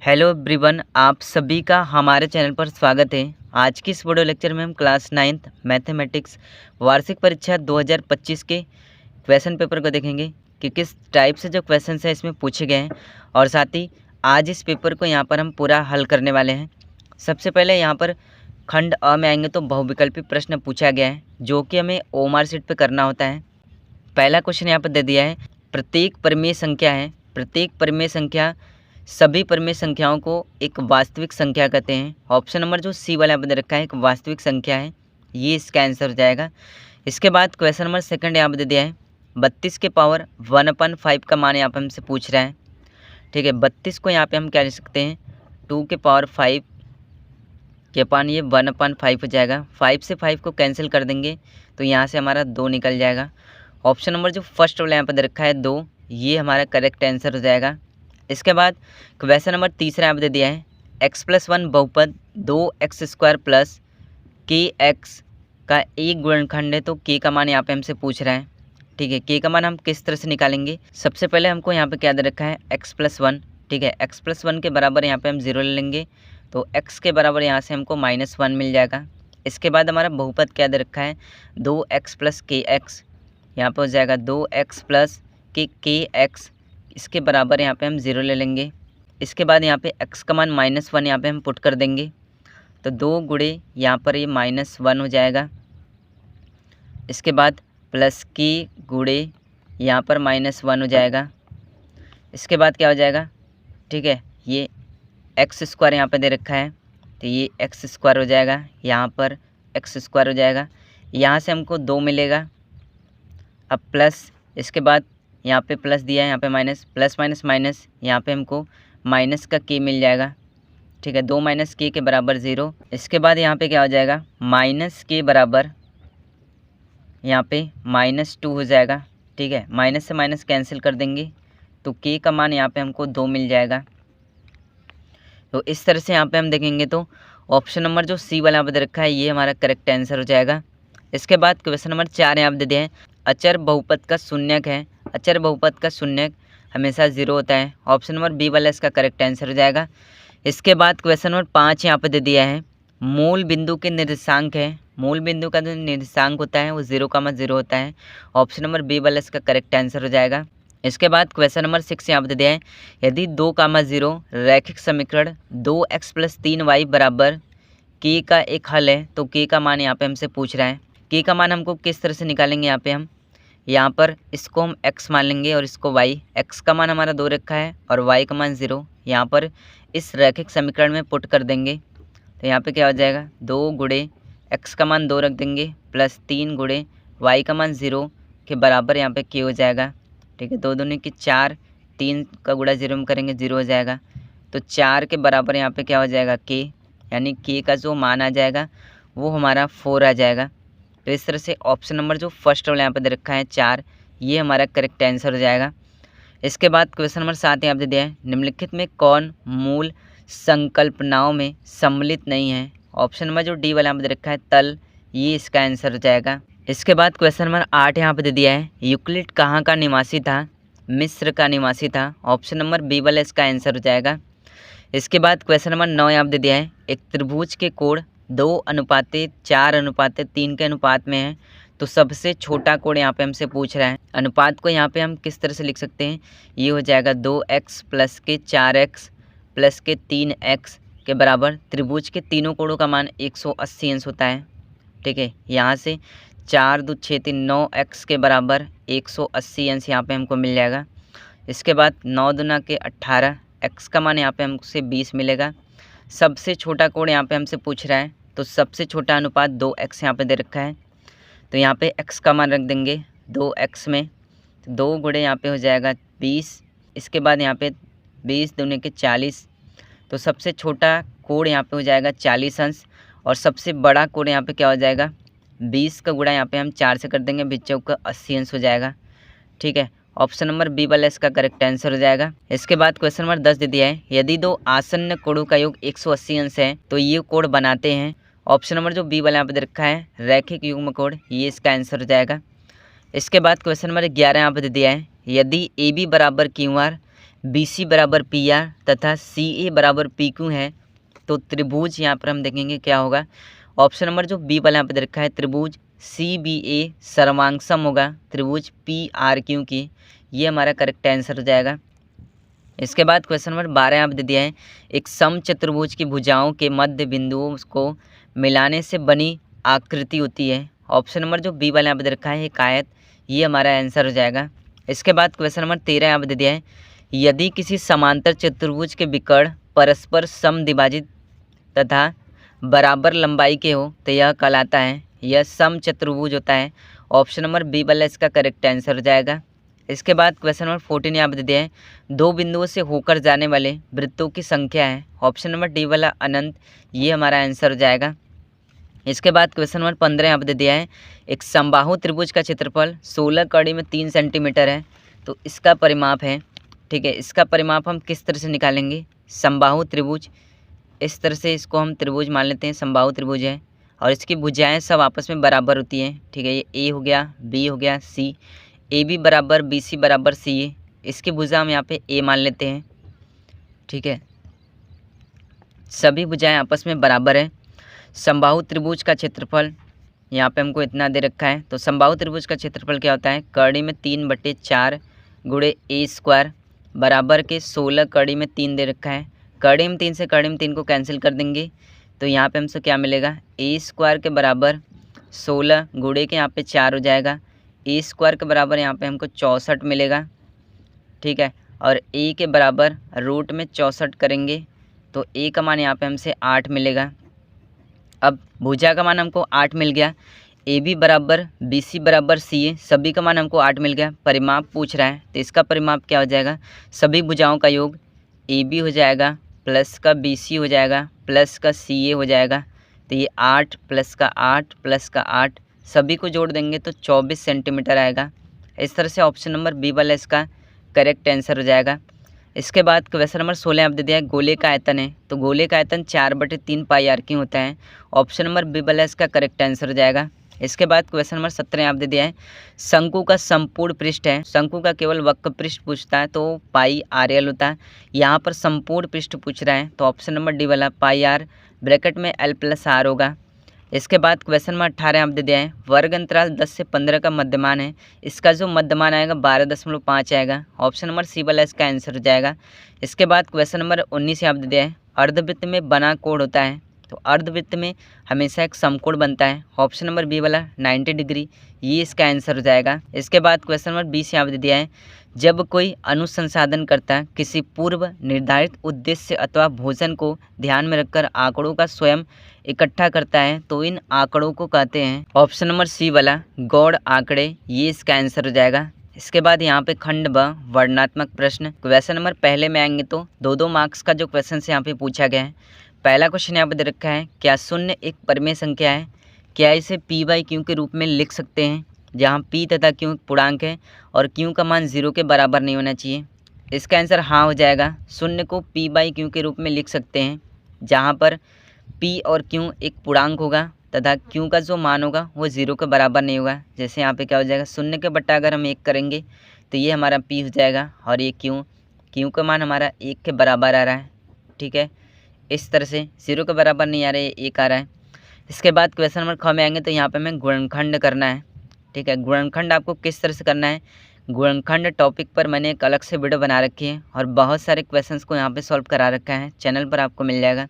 Hello everyone, आप सभी का हमारे चैनल पर स्वागत है। आज की इस वीडियो लेक्चर में हम क्लास 9th मैथमेटिक्स वार्षिक परीक्षा 2025 के क्वेश्चन पेपर को देखेंगे कि किस टाइप से जो क्वेश्चन है इसमें पूछे गए हैं, और साथ ही आज इस पेपर को यहाँ पर हम पूरा हल करने वाले हैं। सबसे पहले यहाँ पर खंड अ में आएंगे तो बहुविकल्पी प्रश्न पूछा गया है, जो कि हमें ओएमआर शीट पर करना होता है। पहला क्वेश्चन यहाँ पर दे दिया है, प्रत्येक परिमेय संख्या है। प्रत्येक परिमेय संख्या सभी परिमेय संख्याओं को एक वास्तविक संख्या कहते हैं। ऑप्शन नंबर जो सी वाला यहाँ पर दे रखा है एक वास्तविक संख्या है, ये इसका आंसर हो जाएगा। इसके बाद क्वेश्चन नंबर सेकंड यहाँ पर दे दिया है, 32 के पावर 1/5 का मान यहाँ पर हमसे पूछ रहा है। ठीक है, 32 को यहाँ पे हम क्या लिख सकते हैं, 2 के पावर 5 के पान ये 1/5 हो जाएगा। 5 से 5 को कैंसिल कर देंगे तो यहाँ से हमारा 2 निकल जाएगा। ऑप्शन नंबर जो फर्स्ट वाला यहाँ पर दे रखा है 2, ये हमारा करेक्ट आंसर हो जाएगा। इसके बाद क्वेश्चन नंबर तीसरा यहाँ पर दे दिया है, x+1 बहुपद 2x² प्लस kx का एक गुणनखंड है, तो k का मान यहाँ पे हमसे पूछ रहा है। ठीक है, k का मान हम किस तरह से निकालेंगे, सबसे पहले हमको यहाँ पे क्या दे रखा है x+1। ठीक है, x+1 के बराबर यहाँ पे हम 0 ले लेंगे तो x के बराबर यहाँ से हमको -1 मिल जाएगा। इसके बाद हमारा बहुपद क्या दे रखा है 2x + kx, यहाँ पर हो जाएगा 2x + kx, इसके बराबर यहाँ पे हम 0 ले लेंगे। इसके बाद यहाँ पे x का मान -1 यहाँ पे हम पुट कर देंगे तो 2 गुणे यहाँ पर ये -1 हो जाएगा। इसके बाद प्लस k गुणे यहाँ पर -1 हो जाएगा। इसके बाद क्या हो जाएगा, ठीक है, ये x² यहाँ पे दे रखा है तो ये x² हो जाएगा, यहाँ पर x² हो जाएगा, यहाँ से हमको 2 मिलेगा। अब प्लस, इसके बाद यहाँ पे प्लस दिया है, यहाँ पे माइनस, प्लस माइनस माइनस, यहाँ पे हमको माइनस का k मिल जाएगा। ठीक है, 2 - k के बराबर 0। इसके बाद यहाँ पे क्या हो जाएगा, -k बराबर यहाँ पे -2 हो जाएगा। ठीक है, माइनस से माइनस कैंसिल कर देंगे तो k का मान यहाँ पे हमको 2 मिल जाएगा। तो इस तरह से यहाँ पे हम देखेंगे तो ऑप्शन नंबर जो सी वाला यहाँ पे दे रखा है ये हमारा करेक्ट आंसर हो जाएगा। इसके बाद क्वेश्चन नंबर 4 यहाँ पे दे दिया है, अचर बहुपद का शून्यक है। अचर बहुपद का शून्यक हमेशा 0 होता है। ऑप्शन नंबर बी वाला इसका करेक्ट आंसर हो जाएगा। इसके बाद क्वेश्चन नंबर 5 यहाँ पे दे दिया है, मूल बिंदु के निर्देशांक है। मूल बिंदु का जो निर्देशांक होता है वो 0,0 होता है। ऑप्शन नंबर बी वाला इसका करेक्ट आंसर हो जाएगा। इसके बाद क्वेश्चन नंबर 6 यहाँ पे दे दिया है, यदि 2,0 रैखिक समीकरण 2x + 3y बराबर k का एक हल है, तो k का मान यहाँ पे हमसे पूछ रहा है। k का मान हमको किस तरह से निकालेंगे, यहाँ पर इसको हम x मान लेंगे और इसको y। x का मान हमारा 2 रखा है और y का मान 0, यहाँ पर इस रैखिक समीकरण में पुट कर देंगे तो यहाँ पे क्या हो जाएगा, 2 गुणे x का मान 2 रख देंगे प्लस 3 गुणे y का मान 0 के बराबर यहाँ पे k हो जाएगा। ठीक है, 2 दूनी की 4, 3 का गुणा 0 में करेंगे 0 हो जाएगा, तो 4 के बराबर यहाँ पे क्या हो जाएगा k, यानी k का जो मान आ जाएगा वो हमारा 4 आ जाएगा। तो इस तरह से ऑप्शन नंबर जो फर्स्ट वाला यहाँ पे दे रखा है 4, ये हमारा करेक्ट आंसर हो जाएगा। इसके बाद क्वेश्चन नंबर 7 यहाँ पे दिया है, निम्नलिखित में कौन मूल संकल्पनाओं में सम्मिलित नहीं है। ऑप्शन नंबर जो डी वाला यहाँ पे दे रखा है तल, ये इसका आंसर हो जाएगा। इसके बाद क्वेश्चन नंबर 8 यहाँ पे दे दिया है, यूक्लिड कहाँ का निवासी था, मिस्र का निवासी था। ऑप्शन नंबर बी वाला इसका आंसर हो जाएगा। इसके बाद क्वेश्चन नंबर 9 यहाँ पे दे दिया है, एक त्रिभुज के कोण 2:4:3 के अनुपात में है, तो सबसे छोटा कोण यहाँ पे हमसे पूछ रहा है। अनुपात को यहाँ पे हम किस तरह से लिख सकते हैं, ये हो जाएगा 2x + के 4x + के 3x के बराबर त्रिभुज के तीनों कोणों का मान 180 अंश होता है। ठीक है, यहाँ से 4 2 6 3 9x के बराबर 180 अंश यहाँ पे हमको मिल जाएगा। इसके बाद 9 दूना के 18, x का मान यहाँ पे हमसे 20 मिलेगा। सबसे छोटा कोण यहाँ पे हमसे पूछ रहा है, तो सबसे छोटा अनुपात 2x यहाँ पे दे रखा है, तो यहाँ पे x का मान रख देंगे 2x में, तो 2 गुणे यहाँ पे हो जाएगा 20। इसके बाद यहाँ पे 20 दूने के 40, तो सबसे छोटा कोण यहाँ पे हो जाएगा 40 अंश, और सबसे बड़ा कोण यहाँ पे क्या हो जाएगा 20 का गुणा यहाँ पे हम 4 से कर देंगे, 20 चौका 80 अंश हो जाएगा। ठीक है, ऑप्शन नंबर बी वाला इसका करेक्ट आंसर हो जाएगा। इसके बाद क्वेश्चन नंबर 10 दे दिया है, यदि 2 आसन्न कोणों का योग 180 अंश है तो ये कोण बनाते हैं। ऑप्शन नंबर जो बी वाला यहाँ पे दे रखा है रैखिक युग्म कोण, ये इसका आंसर हो जाएगा। इसके बाद क्वेश्चन नंबर 11 यहाँ पे दे दिया है, यदि AB = QR BC बराबर PR तथा CA बराबर PQ है तो त्रिभुज यहाँ पर हम देखेंगे क्या होगा। ऑप्शन नंबर जो बी वाला यहाँ पर दे रखा है त्रिभुज CBA सर्वांगसम होगा त्रिभुज PRQ की, ये हमारा करेक्ट आंसर हो जाएगा। इसके बाद क्वेश्चन नंबर 12 यहाँ पे दे दिया है एक समचतुर्भुज की भुजाओं के मध्य बिंदुओं को मिलाने से बनी आकृति होती है। ऑप्शन नंबर जो बी वाला यहाँ पे दे रखा है एक आयत, ये हमारा आंसर हो जाएगा। इसके बाद क्वेश्चन नंबर 13 यहाँ पे दे दिया है यदि किसी समांतर चतुर्भुज के विकर्ण परस्पर समद्विभाजित तथा बराबर लंबाई के हो तो यह कहलाता है, यह समचतुर्भुज होता है। ऑप्शन नंबर बी वाला इसका करेक्ट आंसर हो जाएगा। इसके बाद क्वेश्चन नंबर 14 यहाँ पे दे दिया है दो बिंदुओं से होकर जाने वाले वृत्तों की संख्या है। ऑप्शन नंबर डी वाला अनंत, ये हमारा आंसर हो जाएगा। इसके बाद क्वेश्चन नंबर 15 यहाँ पे दे दिया है एक समबाहु त्रिभुज का क्षेत्रफल 16 कड़ी में 3 सेंटीमीटर है तो इसका परिमाप है, ठीक है। इसका परिमाप हम किस तरह से निकालेंगे, समबाहु त्रिभुज, इस तरह से इसको हम त्रिभुज मान लेते हैं, समबाहु त्रिभुज है और इसकी भुजाएं सब आपस में बराबर होती हैं, ठीक है। ये ए हो गया, बी हो गया, सी, AB बराबर BC बराबर CA, इसकी भुजा हम यहाँ पे A मान लेते हैं, ठीक है। सभी भुजाएं आपस में बराबर है। समबाहु त्रिभुज का क्षेत्रफल यहाँ पे हमको इतना दे रखा है तो समबाहु त्रिभुज का क्षेत्रफल क्या होता है, कड़ी में 3/4 गुणे A² बराबर के 16 कड़ी में 3 दे रखा है। कड़ी में 3 से कड़ी में 3 को कैंसिल कर देंगे तो यहाँ पे हमसे क्या मिलेगा, A² के बराबर 16 गुणे के यहाँ पे 4 हो जाएगा, A² के बराबर यहाँ पे हमको 64 मिलेगा, ठीक है। और A के बराबर रूट में 64 करेंगे तो A का मान यहाँ पे हमसे 8 मिलेगा। अब भुजा का मान हमको 8 मिल गया, AB बराबर BC बराबर CA, सभी का मान हमको 8 मिल गया। परिमाप पूछ रहा है तो इसका परिमाप क्या हो जाएगा, सभी भुजाओं का योग AB हो जाएगा प्लस का BC हो जाएगा प्लस का CA हो जाएगा तो ये 8 प्लस का 8 प्लस का 8 सभी को जोड़ देंगे तो 24 सेंटीमीटर आएगा। इस तरह से ऑप्शन नंबर बी वाला इसका करेक्ट आंसर हो जाएगा। इसके बाद क्वेश्चन नंबर 16 आप दे दिया है गोले का आयतन है तो गोले का आयतन 4/3 πr होता है। ऑप्शन नंबर बी वाला इसका करेक्ट आंसर हो जाएगा। इसके बाद क्वेश्चन नंबर 17 आप दे दिया है शंकु का संपूर्ण पृष्ठ है, शंकु का केवल वक्र पृष्ठ पूछता है तो πrl होता है, यहाँ पर संपूर्ण पृष्ठ पूछ रहा है तो ऑप्शन नंबर डी वाला πr ब्रैकेट में l+r होगा। इसके बाद क्वेश्चन नंबर 18 आप दे दिया है वर्ग अंतराल 10 से 15 का मध्यमान है, इसका जो मध्यमान आएगा 12.5 आएगा। ऑप्शन नंबर सी वाला इसका आंसर हो जाएगा। इसके बाद क्वेश्चन नंबर 19 आप दे दिया है अर्धवृत्त में बना कोण होता है तो अर्धवृत्त में हमेशा एक समकोण बनता है। ऑप्शन नंबर बी वाला 90 डिग्री, ये इसका आंसर हो जाएगा। इसके बाद क्वेश्चन नंबर 20 यहाँ पे दे दिया है जब कोई अनुसंसाधन करता किसी पूर्व निर्धारित उद्देश्य अथवा भोजन को ध्यान में रखकर आंकड़ों का स्वयं इकट्ठा करता है तो इन आंकड़ों को कहते हैं, ऑप्शन नंबर सी वाला गौड़ आंकड़े, ये इसका आंसर हो जाएगा। इसके बाद यहाँ पे खंड ब वर्णनात्मक प्रश्न क्वेश्चन नंबर पहले में आएंगे तो 2-2 मार्क्स का जो क्वेश्चन से यहाँ पे पूछा गया है। पहला क्वेश्चन यहाँ पे दे रखा है क्या शून्य एक परिमेय संख्या है, क्या इसे P/Q के रूप में लिख सकते हैं जहाँ P तथा Q पूर्णांक है और Q का मान 0 के बराबर नहीं होना चाहिए। इसका आंसर हाँ हो जाएगा, शून्य को P/Q के रूप में लिख सकते हैं जहाँ पर P और Q एक पूर्णांक होगा तथा Q का जो मान होगा वो 0 के बराबर नहीं होगा। जैसे यहाँ पे क्या हो जाएगा, शून्य के बट्टा अगर हम 1 करेंगे तो ये हमारा P हो जाएगा और ये Q का मान हमारा 1 के बराबर आ रहा है, ठीक है। इस तरह से 0 के बराबर नहीं आ रहा है, 1 आ रहा है। इसके बाद क्वेश्चन नंबर 6 में आएंगे तो यहाँ पे हमें गुणनखंड करना है, ठीक है। गुणनखंड आपको किस तरह से करना है, गुणनखंड टॉपिक पर मैंने एक अलग से वीडियो बना रखी है और बहुत सारे क्वेश्चंस को यहाँ पे सॉल्व करा रखा है, चैनल पर आपको मिल जाएगा।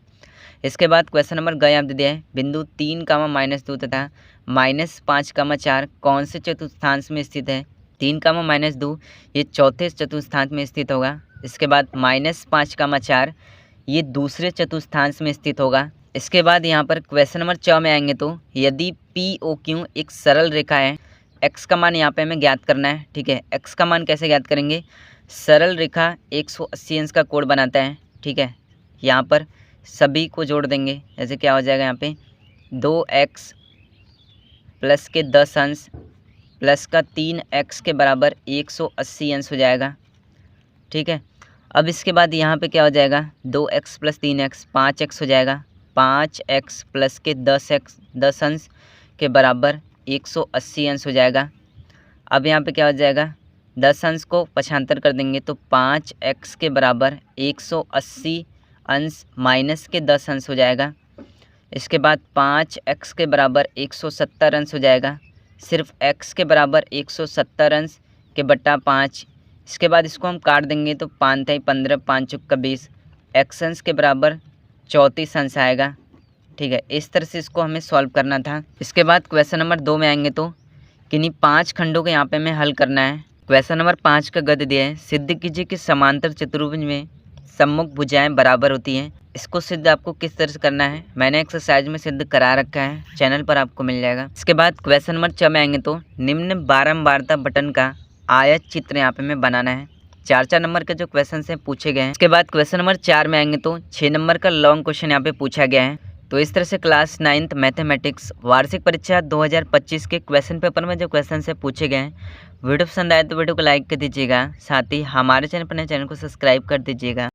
इसके बाद क्वेश्चन नंबर ग आप दे दिया है बिंदु 3, -2 तथा -5, 4 कौन से चतुर्थांश में स्थित है। 3, -2 ये चौथे चतुर्थांश में स्थित होगा। इसके बाद -5, 4 ये दूसरे चतुर्थांश में स्थित होगा। इसके बाद यहाँ पर क्वेश्चन नंबर 4 में आएंगे तो यदि POQ एक सरल रेखा है, x का मान यहाँ पे हमें ज्ञात करना है, ठीक है। x का मान कैसे ज्ञात करेंगे, सरल रेखा 180 अंश का कोण बनाता है, ठीक है। यहाँ पर सभी को जोड़ देंगे, जैसे क्या हो जाएगा यहाँ पे 2x प्लस के 10 अंश प्लस का 3x के बराबर 180 अंश हो जाएगा, ठीक है। अब इसके बाद यहाँ पे क्या हो जाएगा 2x प्लस 3x 5x हो जाएगा, 5x प्लस के 10 अंश के बराबर 180 अंश हो जाएगा। अब यहाँ पे क्या हो जाएगा 10 अंश को पक्षांतर कर देंगे तो 5x के बराबर 180 अंश माइनस के 10 अंश हो जाएगा। इसके बाद 5x के बराबर 170 अंश हो जाएगा। सिर्फ x के बराबर 170 अंश के बट्टा 5। इसके बाद इसको हम काट देंगे तो 5 × 15 5 × 20 x अंश के बराबर 34 अंश आएगा। ठीक है, इस तरह से इसको हमें सॉल्व करना था। इसके बाद क्वेश्चन नंबर 2 में आएंगे तो किन्हीं 5 खंडों को यहाँ पे हमें हल करना है। क्वेश्चन नंबर 5 का गद्य दिया है, सिद्ध कीजिए कि समांतर चतुर्भुज में सम्मुख भुजाएं बराबर होती हैं। इसको सिद्ध आपको किस तरह से करना है मैंने एक्सरसाइज में सिद्ध करा रखा है, चैनल पर आपको मिल जाएगा। इसके बाद क्वेश्चन नंबर 6 में आएंगे तो निम्न बारंबारता बटन का आयत चित्र यहाँ पे हमें बनाना है। 4 नंबर के जो क्वेश्चन से पूछे गए हैं। इसके बाद क्वेश्चन नंबर 4 में आएंगे तो 6 नंबर का लॉन्ग क्वेश्चन यहाँ पे पूछा गया है। तो इस तरह से क्लास 9th मैथमेटिक्स वार्षिक परीक्षा 2025 के क्वेश्चन पेपर में जो क्वेश्चन से पूछे गए हैं। वीडियो पसंद आए तो वीडियो को लाइक कर दीजिएगा, साथ ही हमारे चैनल पर नए चैनल को सब्सक्राइब कर दीजिएगा।